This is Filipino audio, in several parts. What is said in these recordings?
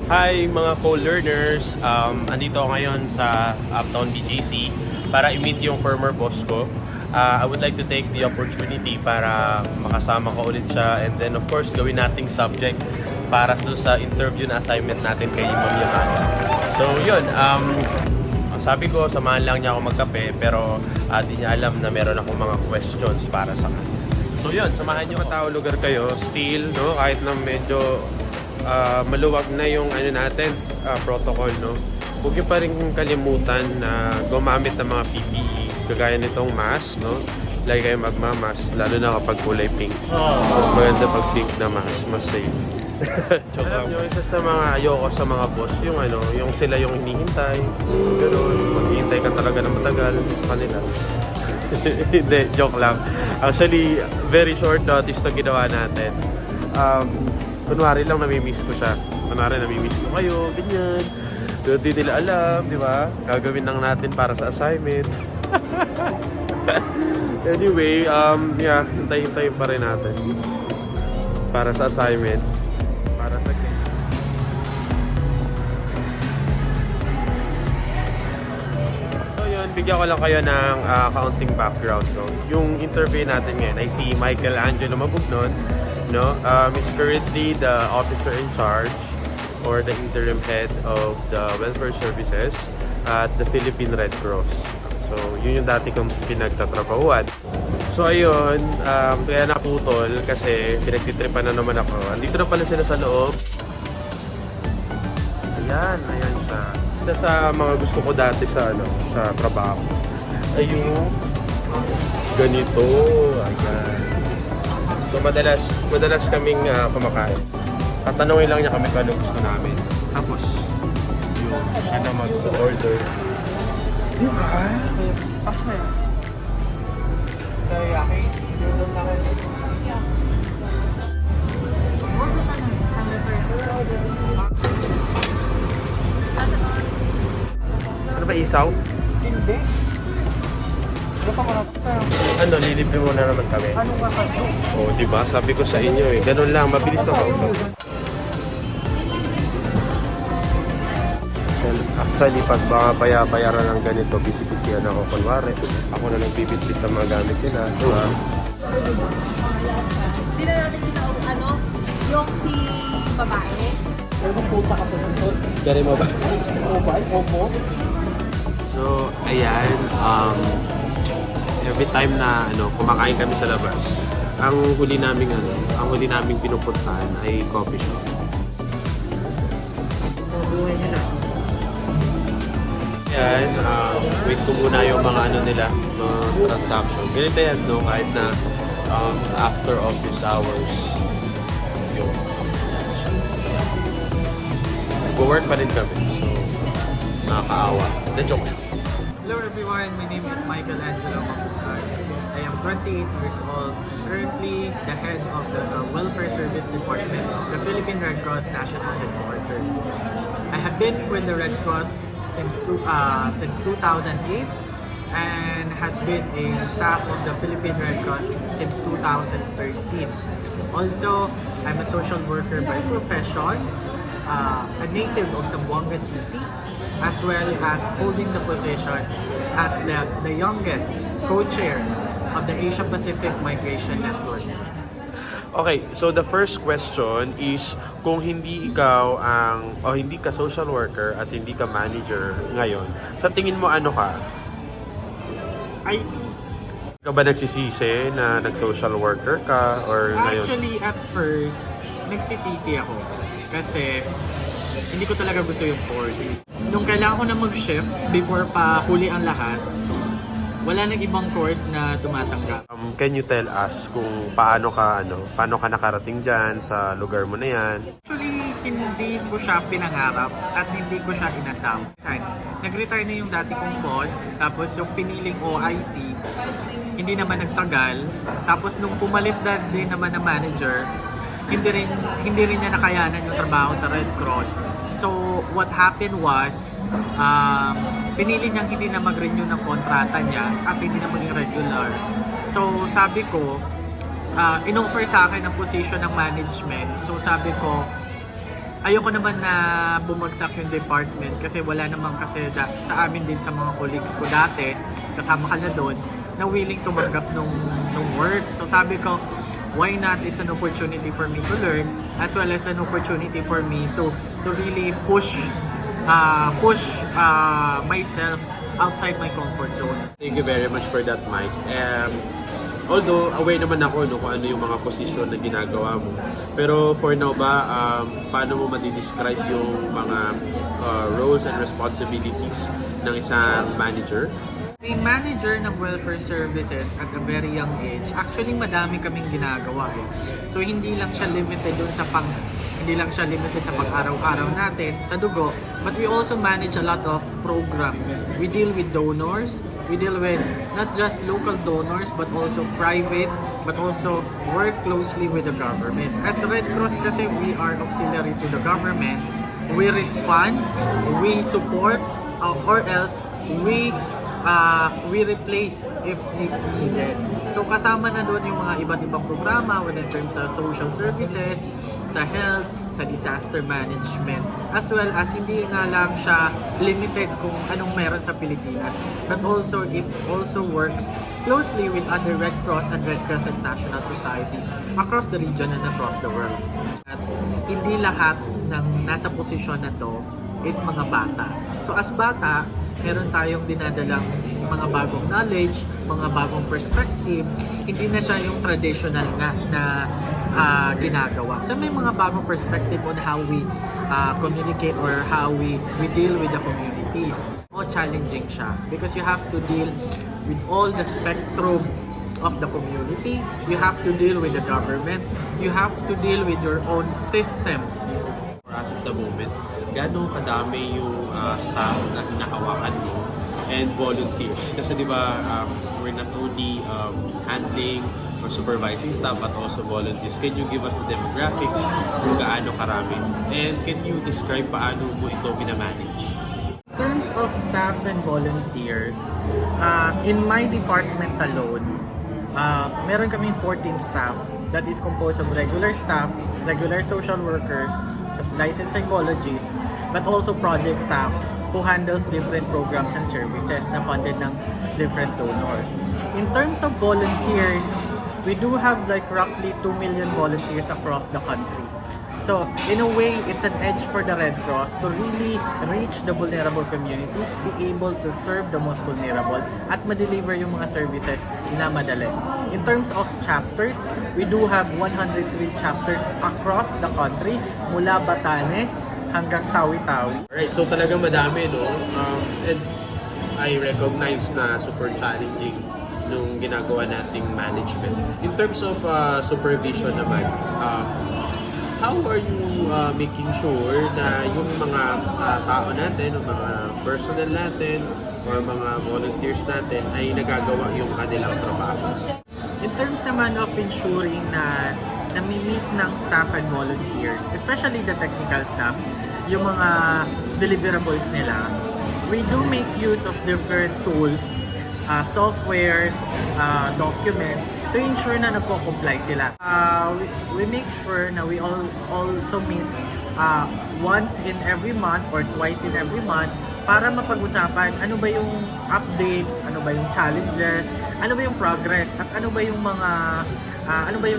Hi mga co-learners! Andito ako ngayon sa Uptown BGC para i-meet yung former boss ko. I would like to take the opportunity para makasama ko ulit siya, and then of course gawin nating subject para sa interview na assignment natin kay Ma'am Yamada. So yun, sabi ko samahan lang niya ako magkape, pero di niya alam na meron akong mga questions para sa kanya. So yun, samahan niyo matao lugar kayo, still, no? Kahit na medyo maluwag na yung natin, protocol, no? Huwag niyo pa rin kalimutan na gumamit ng mga PPE kagaya nitong mask, no? Lagi kayo magmamask, lalo na kapag kulay pink. Mas maganda pag pink na mask, mas safe. Alam nyo, isa sa mga ayoko sa mga boss, yung sila yung hinihintay, gano'n, maghihintay ka talaga ng matagal sa kanila. Hindi, joke lang. Actually, very short notice na ginawa natin. Kunwari lang namimiss ko siya. Kunwari namimiss ko kayo, ganyan. Hindi nila alam, di ba? Gagawin lang natin para sa assignment. Anyway, hintay-hintayin pa rin natin. Para sa assignment. Para sa So yun, bigyan ko lang kayo ng counting background. No? Yung interview natin ngayon ay si Michael Angelo Mabugnon. No, is currently the officer in charge or the interim head of the welfare services at the Philippine Red Cross. So, yun yung dati kong pinagtatrabahuan. So, ayun, kaya naputol kasi pinagtitripan na naman ako. Andito na pala sila sa loob. Ayan siya. Isa sa mga gusto ko dati sa trabaho. Ayun, ganito. Ayan. So madalas kaming kumakain. Tatanungin lang niya kami kung ano gusto namin. Tapos, yun, siya na mag-order. Di ba? Pasa yan. Teriyaki? Yun na kayo. Ano ba, isaw? Hindi. Ano, lilibre mo na naman kami. Ano nga kayo? Oo, diba? Sabi ko sa inyo eh. Ganun lang, mabilis na kausap. Actually, pag baka bayaran ng ganito, busy-busyhan ako. Kunwari, ako na nagpipit-pit ng mga gamit nila. Diba? Hindi na natin yung si babae. Pero kung puta ka po nito. Kaya mo ba? Opo. So, ayan. Every time na kumakain kami sa labas, ang huli naming pinupuntahan ay coffee shop. Buhay nyo na. Yan, wait ko muna yung mga nila, mga transaction. Ganito yan, no? Kahit na after office hours. Yun. Go-work pa rin kami. So, nakakaawa. The joke. Hello everyone, my name is Michael Angelo Mabugnon. I am 28 years old, currently the head of the Welfare Service Department of the Philippine Red Cross National Headquarters. I have been with the Red Cross since 2008 and has been a staff of the Philippine Red Cross since 2013. Also, I'm a social worker by profession, a native of Zamboanga City, as well as holding the position as the youngest co-chair of the Asia Pacific Migration Network. Okay, so the first question is kung hindi ka social worker at hindi ka manager ngayon, sa tingin mo ano ka? IT. Ka ba nagsisisi na nag-social worker ka or ngayon? Actually, at first, nagsisisi ako. Kasi hindi ko talaga gusto yung course. Nung kailangan ko na mag-shift before pa huli ang lahat, wala nang ibang course na tumatanggap. Can you tell us kung paano ka nakarating dyan sa lugar mo na yan? Actually, hindi ko siya pinangarap at hindi ko siya inasam. Nag-retire na yung dati kong boss, tapos yung piniling OIC, hindi naman nagtagal. Tapos nung pumalit na din naman na manager, hindi rin niya nakayanan yung trabaho sa Red Cross. So, what happened was, pinili niyang hindi na mag-renew ng kontrata niya at hindi na maging regular. So, sabi ko, in-offer sa akin ang position ng management. So sabi ko, ayoko naman na bumagsak yung department kasi wala naman kasi sa amin din sa mga colleagues ko dati, kasama ka na doon, na willing tumanggap nung work. So sabi ko, why not? It's an opportunity for me to learn as well as an opportunity for me to really push myself outside my comfort zone. Thank you very much for that, Mike. Although, aware naman ako kung ano yung mga posisyon na ginagawa mo. Pero for now ba, paano mo madi-describe yung mga roles and responsibilities ng isang manager? A manager ng welfare services at a very young age, actually madami kaming ginagawa eh. So hindi lang siya limited dun sa pang-araw-araw natin sa dugo, but we also manage a lot of programs. We deal with donors, we deal with not just local donors but also private, but also work closely with the government. As Red Cross kasi we are auxiliary to the government. We respond, we support, or else we replace if needed. So kasama na doon yung mga iba't ibang programa within terms sa social services, sa health, sa disaster management, as well as hindi nga lang siya limited kung anong meron sa Pilipinas, but also it also works closely with other Red Cross and Red Crescent national societies across the region and across the world. At hindi lahat ng nasa posisyon na to is mga bata. So as bata, meron tayong dinadalang mga bagong knowledge, mga bagong perspective, hindi na siya yung traditional na ginagawa. So may mga bagong perspective on how we communicate or how we deal with the communities. O challenging siya because you have to deal with all the spectrum of the community, you have to deal with the government, you have to deal with your own system. As of the moment, gaano kadami yung staff na hinahawakan mo and volunteers? Kasi di ba, we're not only handling or supervising staff but also volunteers. Can you give us the demographics kung gaano karami? And can you describe paano mo ito minamanage? In terms of staff and volunteers, in my department alone, meron kaming 14 staff that is composed of regular staff, regular social workers, licensed psychologists, but also project staff who handles different programs and services na funded ng different donors. In terms of volunteers, we do have like roughly 2 million volunteers across the country. So, in a way, it's an edge for the Red Cross to really reach the vulnerable communities, be able to serve the most vulnerable, at ma-deliver yung mga services na madali. In terms of chapters, we do have 103 chapters across the country, mula Batanes hanggang Tawi-Tawi. Alright, so talagang madami, no? And I recognize na super challenging nung ginagawa nating management. In terms of supervision naman, how are you making sure na yung mga tao natin, o mga personnel natin, or mga volunteers natin ay nagagawa yung kanilang trabaho? In terms naman of ensuring na nami-meet ng staff and volunteers, especially the technical staff, yung mga deliverables nila, we do make use of different tools, softwares, documents, to ensure na nagko-comply sila. We make sure na we also meet once in every month or twice in every month para mapag-usapan ano ba yung updates, ano ba yung challenges, ano ba yung progress, at ano ba yung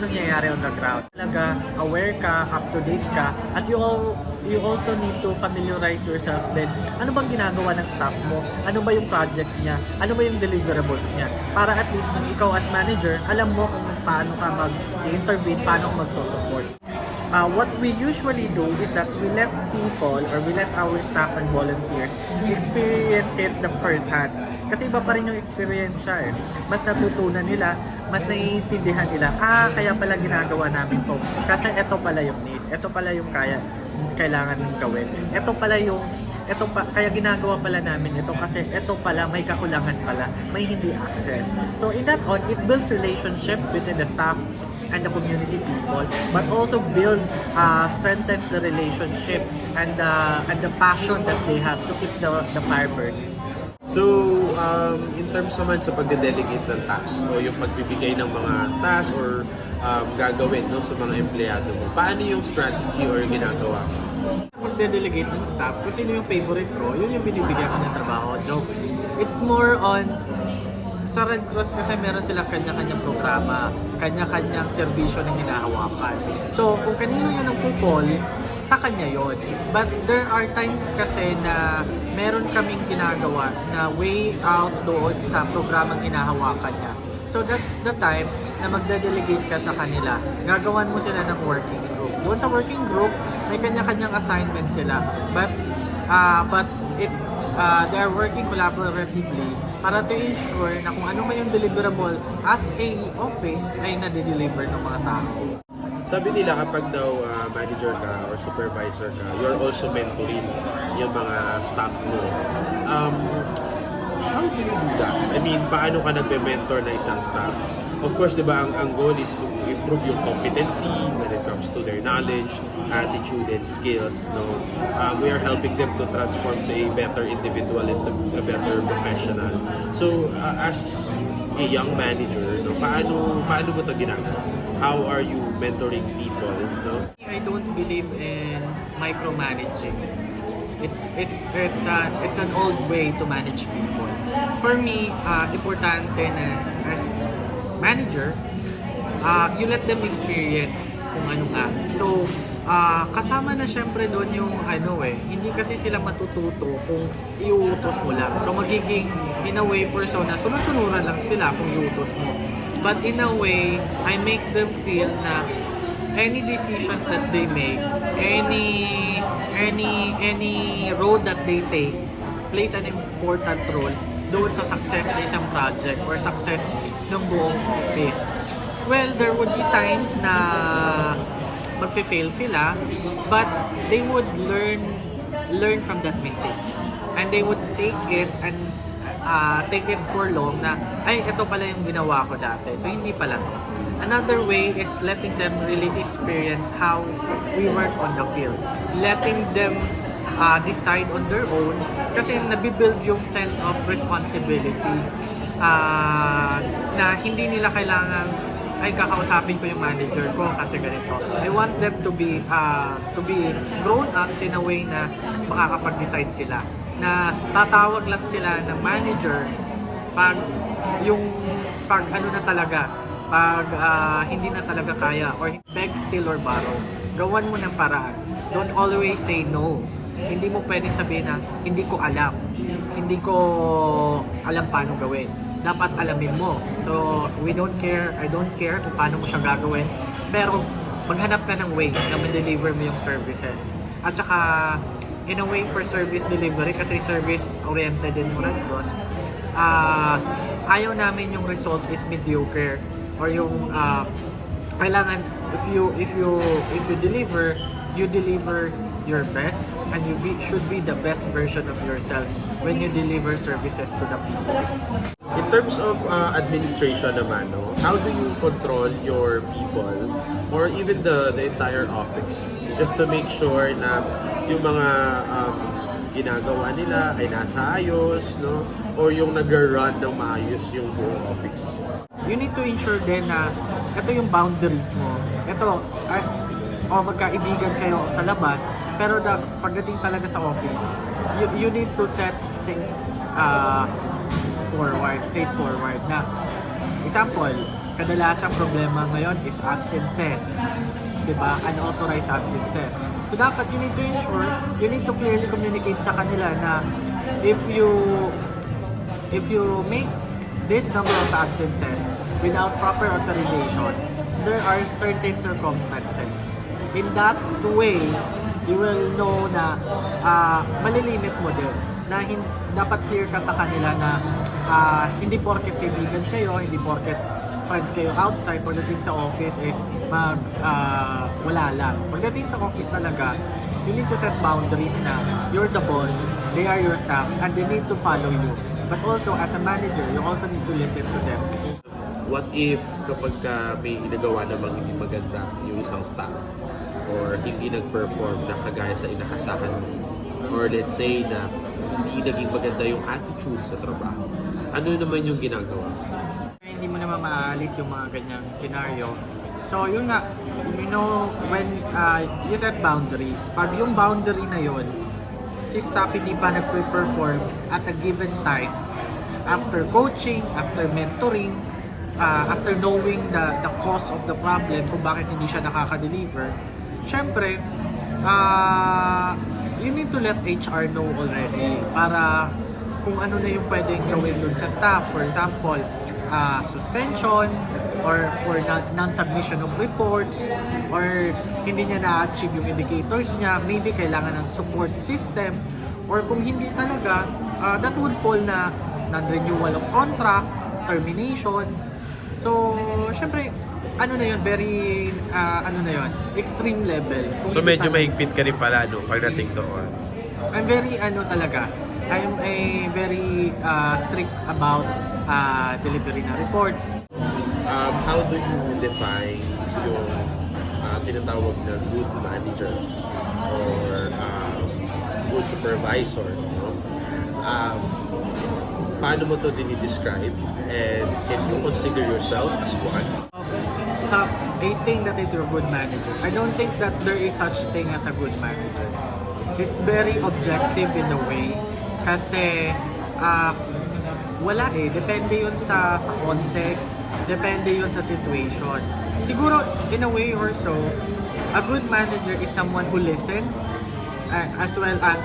nangyayari on the ground. Talaga aware ka, up to date ka, at you also need to familiarize yourself din. Ano bang ginagawa ng staff mo? Ano ba yung project niya? Ano ba yung deliverables niya? Para at least kung ikaw as manager, alam mo kung paano ka mag-intervene, paano ka mag-support. What we usually do is that we let people or we let our staff and volunteers experience it the first hand. Kasi iba pa rin yung experience siya eh. Mas natutunan nila, mas naiintindihan nila, kaya pala ginagawa namin to. Kasi ito pala yung need, ito pala yung kailangan gawin. Kaya ginagawa pala namin ito kasi ito pala, may kakulangan pala, may hindi access. So in that it builds relationship between the staff and the community people, but also strengthens the relationship and the passion that they have to keep the fire burning. So, in terms naman sa pagde-delegate ng tasks o yung pagbibigay ng mga tasks or gagawin, no, sa mga empleyado mo, paano yung strategy or ginagawa mo? Magde-delegate ng staff, kung sino yung favorite ko, yun yung binibigyan ko ng trabaho. Joke. It's more on, sa Red Cross kasi meron silang kanya-kanyang programa, kanya-kanyang serbisyo na hinahawakan. So, kung kanino yun ang pupol, sa kanya yon. But there are times kasi na meron kaming ginagawa na way out doon sa programang hinahawakan niya. So that's the time na magde-delegate ka sa kanila. Gagawan mo sila ng working group. Doon sa working group, may kanya-kanyang assignment sila. But they are working collaboratively para to ensure na kung ano man yung deliverable as a office ay nade-deliver ng mga tao. Sabi nila kapag daw manager ka or supervisor ka, you're also mentoring yung mga staff mo. How do you do that? I mean, paano ka nagbe-mentor na isang staff? Of course, di ba, ang goal is to improve yung competency when it comes to their knowledge, attitude, and skills. No? We are helping them to transform to a better individual into a better professional. So, as a young manager, no, paano mo ito ginagawa? How are you mentoring people? No? I don't believe in micromanaging. It's an old way to manage people. For me, importante na as manager, you let them experience kung ano nga. So, kasama na syempre doon yung hindi kasi sila matututo kung iuutos mo lang. So, magiging in a way persona, sunod-sunuran lang sila kung iuutos mo. But in a way, I make them feel na any decisions that they make, any road that they take plays an important role doon sa success ng isang project or success ng buong office. Well, there would be times na magfe-fail sila, but they would learn from that mistake. And they would take it and take it for long na, ay, ito pala yung ginawa ko dati. So, hindi pala to. Another way is letting them really experience how we work on the field. Letting them decide on their own kasi nabibuild yung sense of responsibility na hindi nila kailangan ay kakausapin ko yung manager ko kasi ganito. I want them to be grown ups in a way na makakapag-decide sila. Na tatawag lang sila ng manager pag hindi na talaga kaya or beg, steal, or borrow. Gawan mo ng paraan. Don't always say no. Hindi mo pwedeng sabihin na hindi ko alam. Hindi ko alam paano gawin. Dapat alamin mo. So, I don't care kung paano mo siya gagawin. Pero, maghanap ka ng way na ma-deliver mo yung services. At saka, in a way for service delivery, kasi service-oriented din mo Red Cross, ayaw namin yung result is mediocre or yung kailangan if you deliver, you deliver your best and should be the best version of yourself when you deliver services to the people. In terms of administration naman, no, how do you control your people or even the entire office just to make sure na yung mga ginagawa nila ay nasa ayos, no? Or yung nag-run ng maayos yung buong office? You need to ensure din na ito yung boundaries mo. Ito, magkaibigan kayo sa labas, pero pagdating talaga sa office, you need to set things straightforward na. Example, kadalasang problema ngayon is absences. Diba? Unauthorized absences. So dapat you need to ensure, you need to clearly communicate sa kanila na if you make this number of absences without proper authorization, there are certain circumstances. In that way, you will know na malilimit mo din na dapat clear ka sa kanila na hindi porket kaibigan kayo, hindi porket friends kayo outside, pagdating sa office is wala lang. Pagdating sa office talaga, you need to set boundaries na you're the boss, they are your staff, and they need to follow you. But also, as a manager, you also need to listen to them. What if kapag may inagawa namang hindi maganda yung isang staff or hindi nag-perform na kagaya sa inaasahan mo? Or let's say na hindi naging maganda yung attitude sa trabaho. Ano naman yung ginagawa? Hindi mo naman maaalis yung mga ganyang scenario. So yun nga, when you set boundaries, pag yung boundary na yun, si staff hindi pa nagpe-perform at a given time, after coaching, after mentoring, after knowing the cause of the problem, kung bakit hindi siya nakaka-deliver, syempre, you need to let HR know already para kung ano na yung pwedeng gawin dun sa staff. For example, suspension, or for non-submission of reports, or hindi niya na-achieve yung indicators niya, maybe kailangan ng support system, or kung hindi talaga, that would fall na non-renewal of contract, termination. So, syempre, ano na yun, very, extreme level. Kung So hindi medyo talaga- mahigpit ka rin pala, no, pagdating doon. I'm very I'm a very strict about delivery na reports. How do you define yung tinatawag na good manager or good supervisor? No? Paano mo to dinidescribe, and can you consider yourself as one? So, I think that is your good manager. I don't think that there is such thing as a good manager. It's very objective in a way kasi wala depende yun sa context, depende yun sa situation. Siguro in a way or so, a good manager is someone who listens, as well as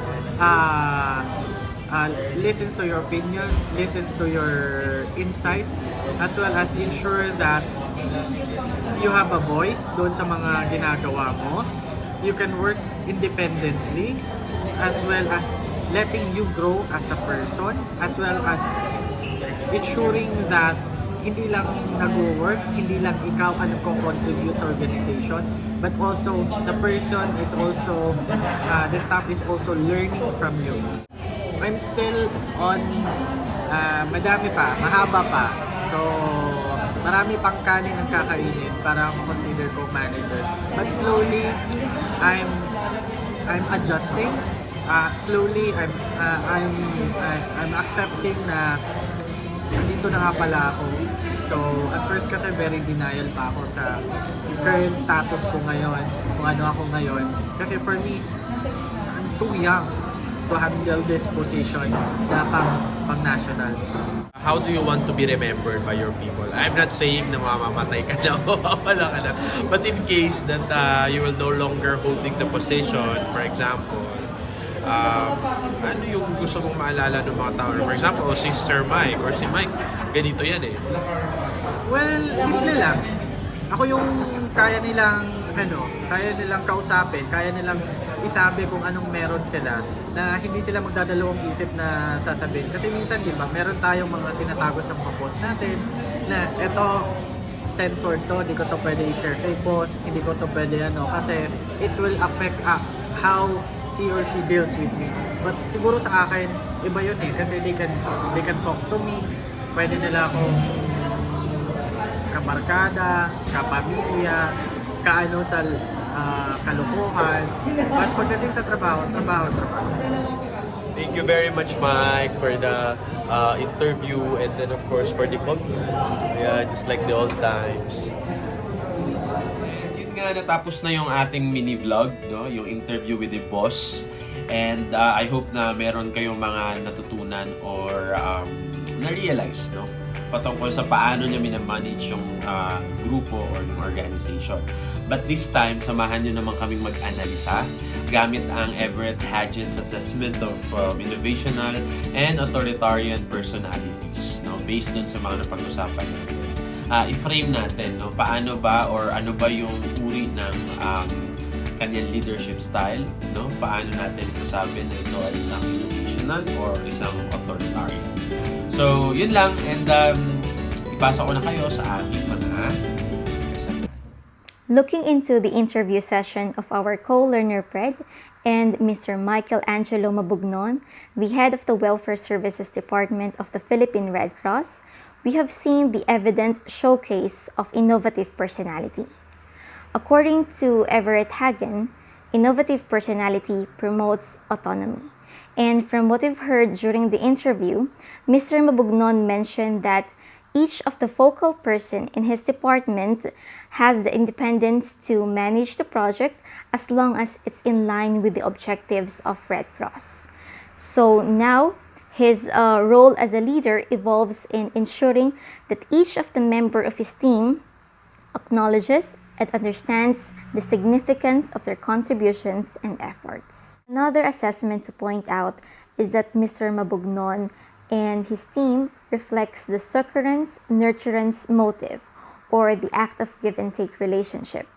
listens to your opinions, listens to your insights, as well as ensure that you have a voice doon sa mga ginagawa mo. You can work independently, as well as letting you grow as a person, as well as ensuring that hindi lang nag-work, hindi lang ikaw ang nagko-contribute sa organization, but also the person is also, the staff is also learning from you. I'm still on, madami pa, mahaba pa. So, marami pang kanin ang kakainin para consider ko manager. But slowly, I'm adjusting. Slowly, I'm accepting na nandito na nga pala ako. So, at first kasi very denial pa ako sa current status ko ngayon, kung ano ako ngayon. Kasi for me, I'm too young to handle this position na pang-national. How do you want to be remembered by your people? I'm not saying na mamamatay ka na o wala ka na. But in case that you will no longer holding the position, for example, ano yung gusto mong maalala ng mga tao? For example, si Sir Mike or si Mike, ganito yan eh. Well, simple lang. Ako yung kaya nilang kausapin, kaya nilang isabi kung anong meron sila, na hindi sila magdadalawang isip na sasabihin. Kasi minsan, di ba, meron tayong mga tinatago sa mga boss natin na eto, censored to, hindi ko to pwede i-share kay boss, hindi ko to pwede kasi it will affect how he or she deals with me. But siguro sa akin, iba yun kasi they can talk to me, pwede nila akong kabarkada, kapamilya, kaano sa kalokohan. But pagdating sa trabaho. Thank you very much, Mike, for the interview, and then of course for the coffee. Yeah, just like the old times. And yun nga, natapos na yung ating mini vlog, no? Yung interview with the boss. And I hope na meron kayong mga natutunan or na-realize, no? Patungkol sa paano niya minamanage yung grupo or yung organization. But this time, samahan nyo naman kaming mag-analisa gamit ang Everett Hadgens Assessment of Innovational and Authoritarian Personalities, no? Based dun sa mga napag-usapan natin. I-frame natin, no? Paano ba or ano ba yung uri ng kanyang leadership style, no? Paano natin sasabi na ito ay isang innovational or isang authoritarian. So, yun lang, and ipasa ko na kayo sa aking mga Looking into the interview session of our co-learner Fred and Mr. Michael Angelo Mabugnon, the head of the Welfare Services Department of the Philippine Red Cross, we have seen the evident showcase of innovative personality. According to Everett Hagen, innovative personality promotes autonomy. And from what we've heard during the interview, Mr. Mabugnon mentioned that each of the focal person in his department has the independence to manage the project as long as it's in line with the objectives of Red Cross. So now, his role as a leader evolves in ensuring that each of the member of his team acknowledges and understands the significance of their contributions and efforts. Another assessment to point out is that Mr. Mabugnon and his team reflects the succurrence nurturance motive, or the act of give and take relationship.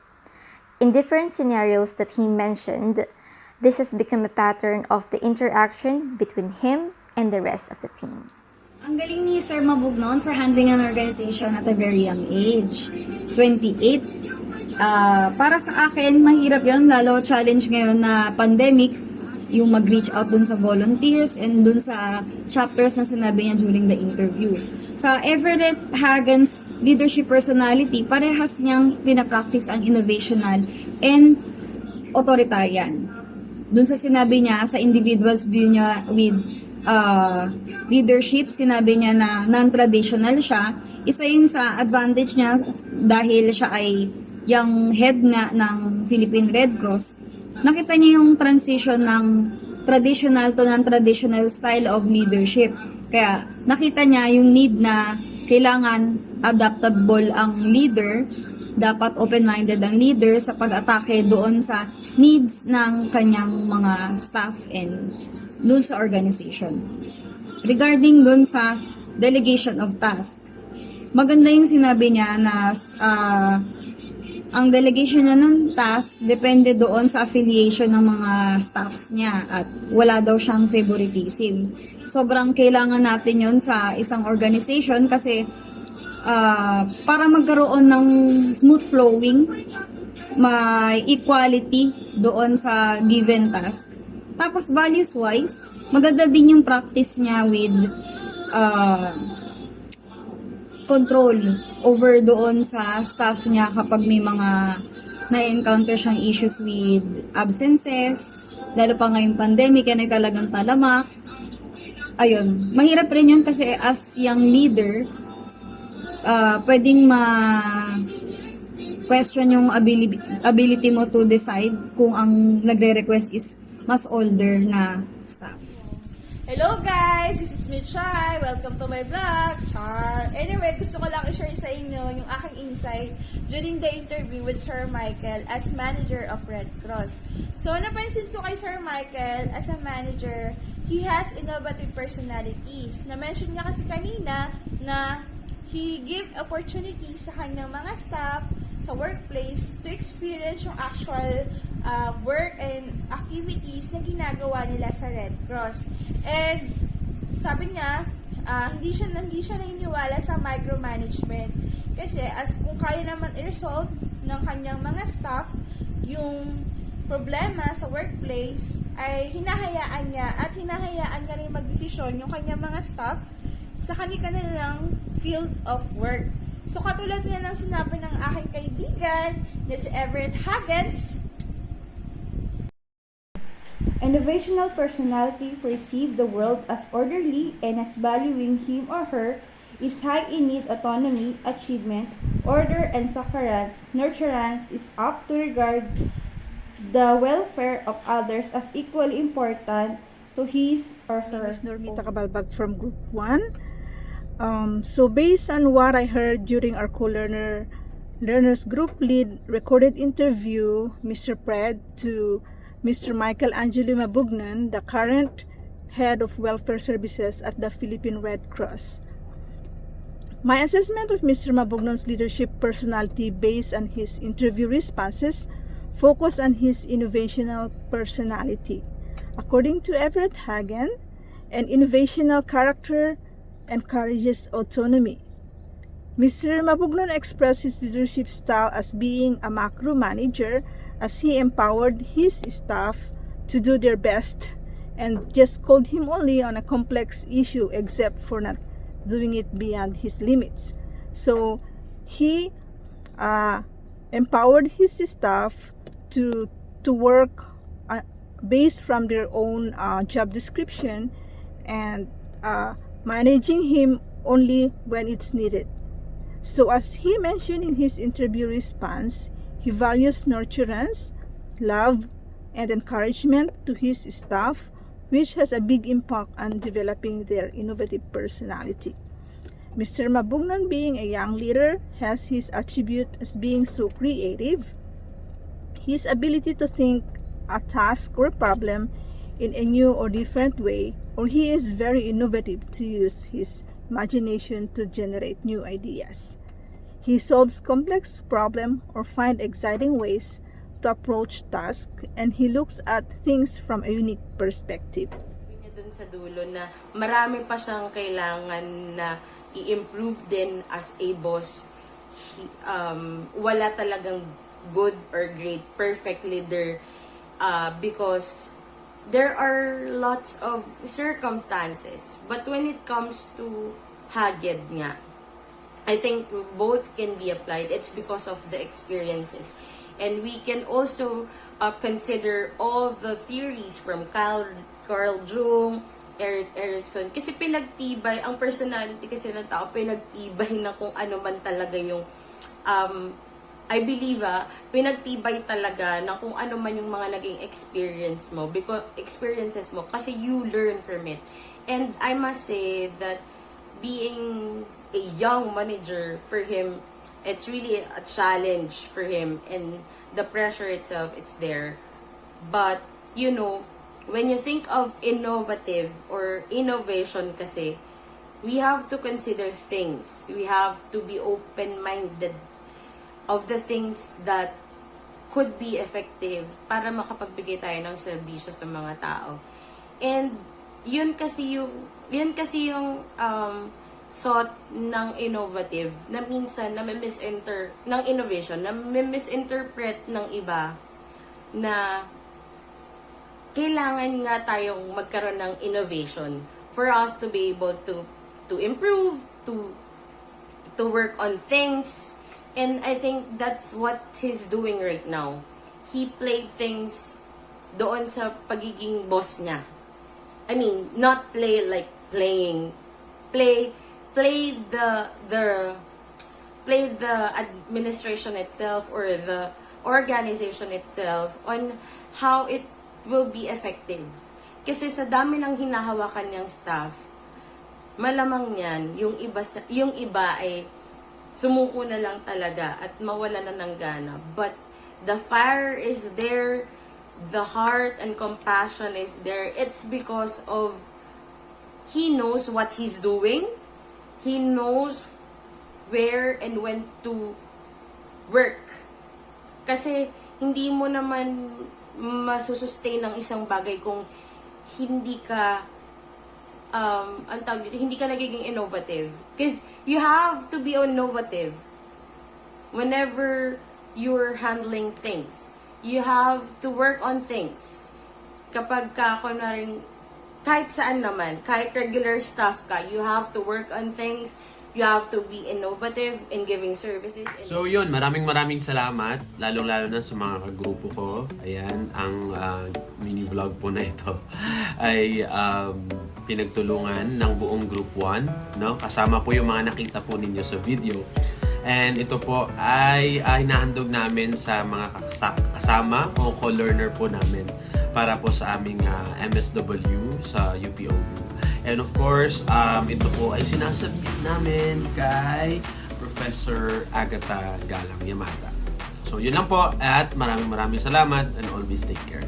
In different scenarios that he mentioned, this has become a pattern of the interaction between him and the rest of the team. Ang galing ni Sir Mabugnon for handling an organization at a very young age. 28. Para sa akin, mahirap yon, lalo challenge ngayon na pandemic, yung mag-reach out dun sa volunteers and dun sa chapters na sinabi niya during the interview. Sa Everett Hagen's leadership personality, parehas niyang pinapractice ang innovational and authoritarian. Dun sa sinabi niya, sa individual's view niya with leadership, sinabi niya na non-traditional siya. Isa yun sa advantage niya dahil siya ay yung head nga ng Philippine Red Cross. Nakita niya yung transition ng traditional to non-traditional style of leadership. Kaya nakita niya yung need na kailangan adaptable ang leader, dapat open-minded ang leader sa pag-atake doon sa needs ng kanyang mga staff and doon sa organization. Regarding doon sa delegation of task, maganda yung sinabi niya na ang delegation niya ng task depende doon sa affiliation ng mga staffs niya at wala daw siyang favoritism. Sobrang kailangan natin yon sa isang organization kasi para magkaroon ng smooth flowing, may equality doon sa given task. Tapos values-wise, maganda din yung practice niya with control over doon sa staff niya kapag may mga na-encounter siyang issues with absences, lalo pa ngayong pandemic, yan ay talagang talamak. Ayun, mahirap rin yun kasi as young leader, pwedeng question yung ability mo to decide kung ang nagre-request is mas older na staff. Hello guys! This is Mitchai. Welcome to my vlog. Char! Anyway, gusto ko lang i-share sa inyo yung aking insight during the interview with Sir Michael as manager of Red Cross. So, napansin ko kay Sir Michael as a manager, he has innovative personalities. Na-mention niya kasi kanina na he give opportunities sa kanyang mga staff sa workplace to experience yung actual work and activities na ginagawa nila sa Red Cross. And sabi niya, hindi siya naniniwala sa micromanagement kasi as kung kaya naman i-resolve ng kanyang mga staff yung problema sa workplace ay hinahayaan niya rin magdesisyon yung kanyang mga staff sa kanilang field of work. So katulad niya ng sinabi ng aking kaibigan na si Everett Hagens, Innovational personality perceive the world as orderly and as valuing him or her is high in need autonomy, achievement, order, and succurrence. Nurturance is apt to regard the welfare of others as equally important to his or My name her. is Normita Cabalbag from Group 1. So based on what I heard during our learners group lead recorded interview, Mr. Pred to Mr. Michael Angelo Mabugnon, the current head of welfare services at the Philippine Red Cross. My assessment of Mr. Mabugnon's leadership personality based on his interview responses focus on his innovational personality. According to Everett Hagen, an innovational character encourages autonomy. Mr. Mabugnon expressed his leadership style as being a macro manager as he empowered his staff to do their best and just called him only on a complex issue except for not doing it beyond his limits. So he empowered his staff to work based from their own job description and managing him only when it's needed. So as he mentioned in his interview response, he values nurturance, love, and encouragement to his staff, which has a big impact on developing their innovative personality. Mr. Mabugnon, being a young leader, has his attribute as being so creative. His ability to think a task or problem in a new or different way, or he is very innovative to use his imagination to generate new ideas. He solves complex problems or find exciting ways to approach tasks, and he looks at things from a unique perspective. Niya dun sa dulo na marami pa siyang kailangan na i-improve din as a boss. Wala talagang good or great, perfect leader because there are lots of circumstances. But when it comes to Haged nga, I think both can be applied. It's because of the experiences. And we can also consider all the theories from Carl Jung, Erik Erikson. Kasi pinagtibay, ang personality kasi ng tao, pinagtibay na kung ano man talaga yung, I believe, pinagtibay talaga na kung ano man yung mga naging experiences mo, kasi you learn from it. And I must say that being a young manager for him, it's really a challenge for him, and the pressure itself, it's there. But, you know, when you think of innovative or innovation kasi, we have to consider things. We have to be open-minded of the things that could be effective para makapagbigay tayo ng serbisyo sa mga tao. And yun kasi yung thought ng innovative na minsan ng innovation na misinterpret ng iba na kailangan nga tayong magkaroon ng innovation for us to be able to improve, to work on things. And I think that's what he's doing right now. He played things doon sa pagiging boss niya. I mean, not play like playing. Play the administration itself or the organization itself on how it will be effective. Kasi sa dami ng hinahawakan niyang staff, malamang yan, yung iba ay sumuko na lang talaga at mawala na ng gana. But the fire is there, the heart and compassion is there. It's because of he knows what he's doing. He knows where and when to work. Kasi hindi mo naman masusustain ng isang bagay kung hindi ka hindi ka nagiging innovative. Because you have to be innovative whenever you're handling things. You have to work on things. Kapag kunwaring kahit saan naman, kahit regular staff ka, you have to work on things, you have to be innovative in giving services. So yun, maraming salamat, lalong-lalo na sa mga kagrupo ko. Ayan, ang mini vlog po na ito ay pinagtulungan ng buong Group 1, no? Kasama po yung mga nakita po ninyo sa video. And ito po ay hinahandog namin sa mga kasama o co-learner po namin para po sa aming MSW sa UPOU. And of course, ito po ay sinasubmit namin kay Professor Agatha Galang Yamada. So yun lang po at maraming salamat and always take care.